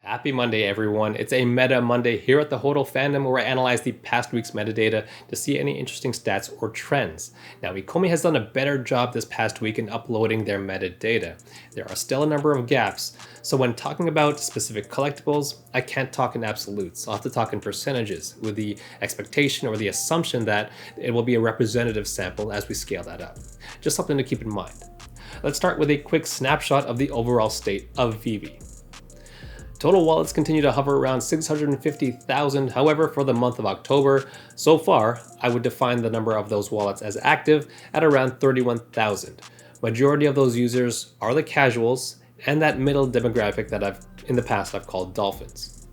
Happy Monday, everyone. It's a Meta Monday here at the Hodl Fandom where I analyze the past week's metadata to see any interesting stats or trends. Now, Ecomi has done a better job this past week in uploading their metadata. There are still a number of gaps, so when talking about specific collectibles, I can't talk in absolutes. I'll have to talk in percentages with the expectation or the assumption that it will be a representative sample as we scale that up. Just something to keep in mind. Let's start with a quick snapshot of the overall state of Veve. Total wallets continue to hover around 650,000. However, for the month of October, so far, I would define the number of those wallets as active at around 31,000. Majority of those users are the casuals and that middle demographic that in the past I've called dolphins.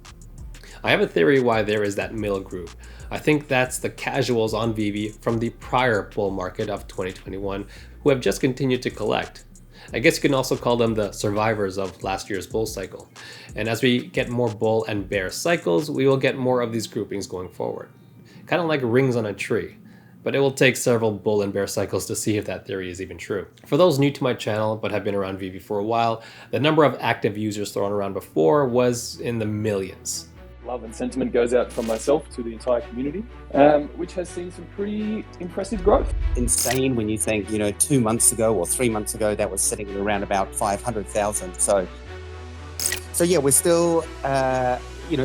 I have a theory why there is that middle group. I think that's the casuals on Veve from the prior bull market of 2021 who have just continued to collect. I guess you can also call them the survivors of last year's bull cycle. And as we get more bull and bear cycles, we will get more of these groupings going forward. Kind of like rings on a tree. But it will take several bull and bear cycles to see if that theory is even true. For those new to my channel but have been around Veve for a while, the number of active users thrown around before was in the millions. Love and sentiment goes out from myself to the entire community, which has seen some pretty impressive growth. Insane when you think, 2 months ago or 3 months ago, that was sitting at around about 500,000. So yeah, we're still,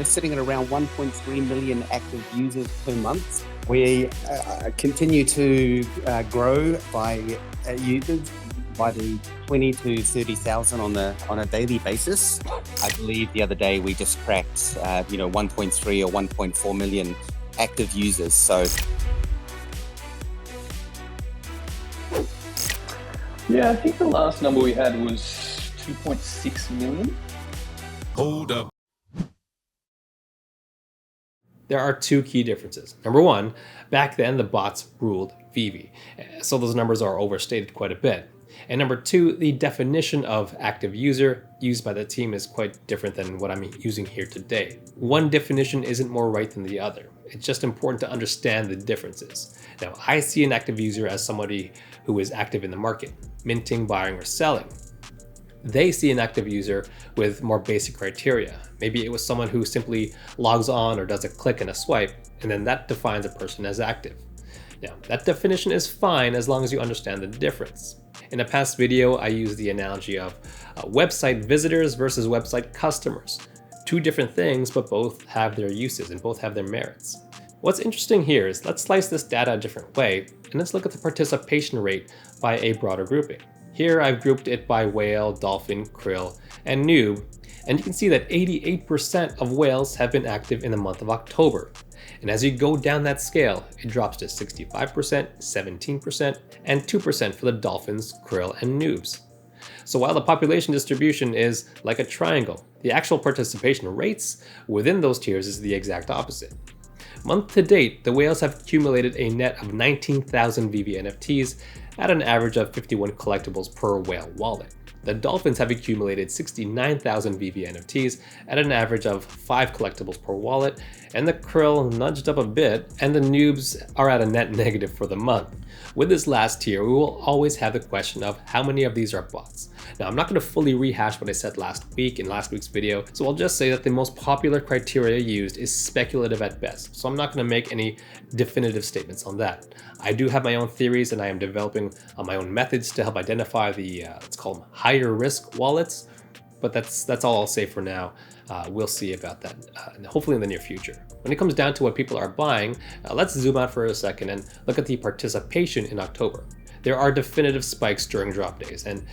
sitting at around 1.3 million active users per month. We continue to grow by users by the 20 to 30,000 on a daily basis. I believe the other day we just cracked 1.3 or 1.4 million active users. So yeah, I think the last number we had was 2.6 million. Hold up. There are two key differences. Number one, back then the bots ruled Veve, so those numbers are overstated quite a bit. And number two, the definition of active user used by the team is quite different than what I'm using here today. One definition isn't more right than the other. It's just important to understand the differences. Now, I see an active user as somebody who is active in the market, minting, buying, or selling. They see an active user with more basic criteria. Maybe it was someone who simply logs on or does a click and a swipe, and then that defines a person as active. Now, that definition is fine as long as you understand the difference. In a past video, I used the analogy of website visitors versus website customers. Two different things, but both have their uses and both have their merits. What's interesting here is let's slice this data a different way, and let's look at the participation rate by a broader grouping. Here I've grouped it by whale, dolphin, krill, and noob, and you can see that 88% of whales have been active in the month of October. And as you go down that scale, it drops to 65%, 17%, and 2% for the dolphins, krill, and noobs. So while the population distribution is like a triangle, the actual participation rates within those tiers is the exact opposite. Month to date, the whales have accumulated a net of 19,000 Veve NFTs at an average of 51 collectibles per whale wallet. The dolphins have accumulated 69,000 Veve NFTs at an average of 5 collectibles per wallet, and the krill nudged up a bit, and the noobs are at a net negative for the month. With this last tier, we will always have the question of how many of these are bots. Now, I'm not going to fully rehash what I said last week in last week's video, so I'll just say that the most popular criteria used is speculative at best, so I'm not going to make any definitive statements on that. I do have my own theories, and I am developing my own methods to help identify the, let's call them higher risk wallets, but that's all I'll say for now. We'll see about that, hopefully in the near future. When it comes down to what people are buying, let's zoom out for a second and look at the participation in October. There are definitive spikes during drop days, and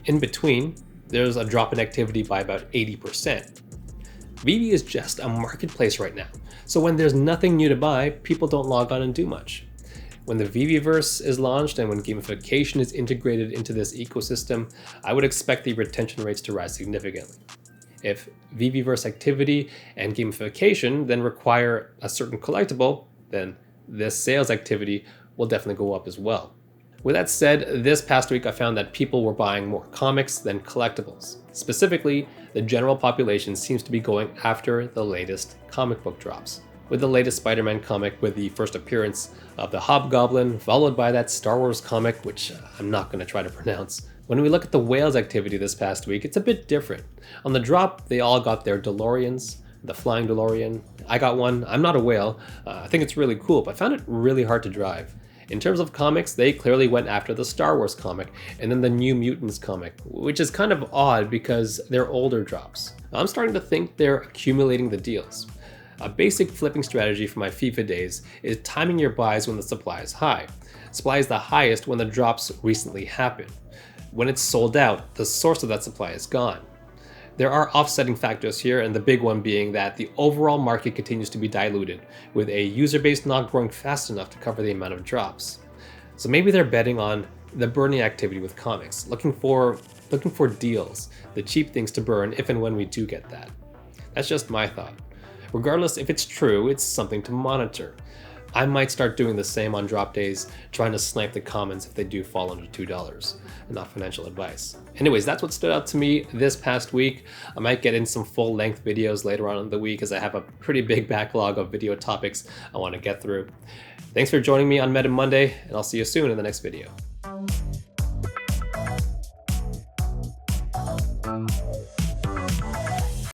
in between, there's a drop in activity by about 80%. Veve is just a marketplace right now, so when there's nothing new to buy, people don't log on and do much. When the Veveverse is launched and when gamification is integrated into this ecosystem, I would expect the retention rates to rise significantly. If Veveverse activity and gamification then require a certain collectible, then this sales activity will definitely go up as well. With that said, this past week I found that people were buying more comics than collectibles. Specifically, the general population seems to be going after the latest comic book drops. with the latest Spider-Man comic with the first appearance of the Hobgoblin, followed by that Star Wars comic, which I'm not going to try to pronounce. When we look at the whales activity this past week, it's a bit different. On the drop, they all got their DeLoreans, the flying DeLorean. I got one. I'm not a whale. I think it's really cool, but I found it really hard to drive. In terms of comics, they clearly went after the Star Wars comic and then the New Mutants comic, which is kind of odd because they're older drops. I'm starting to think they're accumulating the deals. A basic flipping strategy for my FIFA days is timing your buys when the supply is high. Supply is the highest when the drops recently happen. When it's sold out, the source of that supply is gone. There are offsetting factors here, and the big one being that the overall market continues to be diluted, with a user base not growing fast enough to cover the amount of drops. So maybe they're betting on the burning activity with comics, looking for deals, the cheap things to burn if and when we do get that. That's just my thought. Regardless if it's true, it's something to monitor. I might start doing the same on drop days, trying to snipe the comments if they do fall under $2, and not financial advice. Anyways, that's what stood out to me this past week. I might get in some full-length videos later on in the week as I have a pretty big backlog of video topics I want to get through. Thanks for joining me on Meta Monday, and I'll see you soon in the next video.